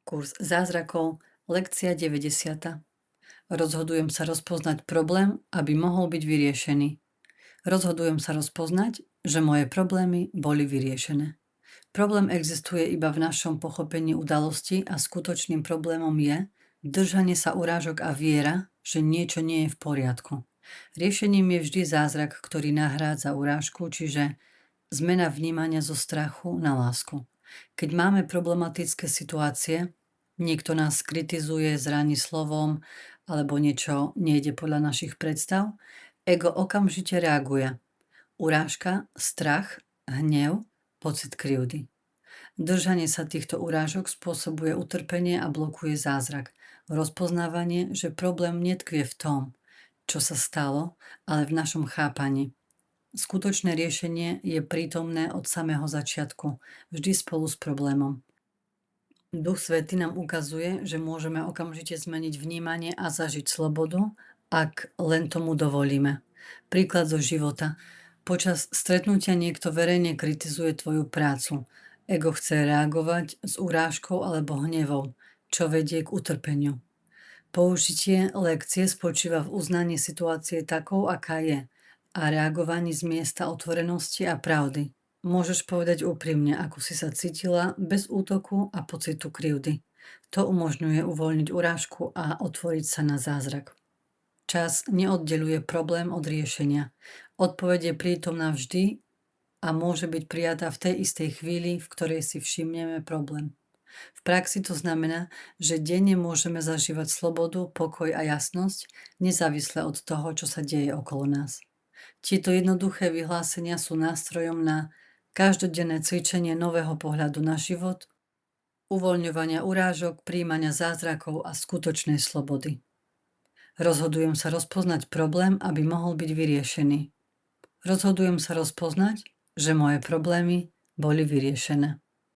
Kurs zázrakov, lekcia 90. Rozhodujem sa rozpoznať problém, aby mohol byť vyriešený. Rozhodujem sa rozpoznať, že moje problémy boli vyriešené. Problém existuje iba v našom pochopení udalosti a skutočným problémom je držanie sa urážok a viera, že niečo nie je v poriadku. Riešením je vždy zázrak, ktorý nahrádza urážku, čiže zmena vnímania zo strachu na lásku. Keď máme problematické situácie, niekto nás kritizuje, zraní slovom alebo niečo nejde podľa našich predstav, ego okamžite reaguje. Urážka, strach, hnev, pocit krivdy. Držanie sa týchto urážok spôsobuje utrpenie a blokuje zázrak. Rozpoznávanie, že problém netkvie v tom, čo sa stalo, ale v našom chápaní. Skutočné riešenie je prítomné od samého začiatku, vždy spolu s problémom. Duch Svätý nám ukazuje, že môžeme okamžite zmeniť vnímanie a zažiť slobodu, ak len tomu dovolíme. Príklad zo života. Počas stretnutia niekto verejne kritizuje tvoju prácu. Ego chce reagovať s urážkou alebo hnevom, čo vedie k utrpeniu. Použitie lekcie spočíva v uznaní situácie takou, aká je, a reagovaní z miesta otvorenosti a pravdy. Môžeš povedať úprimne, ako si sa cítila, bez útoku a pocitu krivdy. To umožňuje uvoľniť urážku a otvoriť sa na zázrak. Čas neoddeľuje problém od riešenia. Odpoveď je prítomná vždy a môže byť prijatá v tej istej chvíli, v ktorej si všimneme problém. V praxi to znamená, že denne môžeme zažívať slobodu, pokoj a jasnosť, nezávisle od toho, čo sa deje okolo nás. Tieto jednoduché vyhlásenia sú nástrojom na každodenné cvičenie nového pohľadu na život, uvoľňovania urážok, prijímania zázrakov a skutočnej slobody. Rozhodujem sa rozpoznať problém, aby mohol byť vyriešený. Rozhodujem sa rozpoznať, že moje problémy boli vyriešené.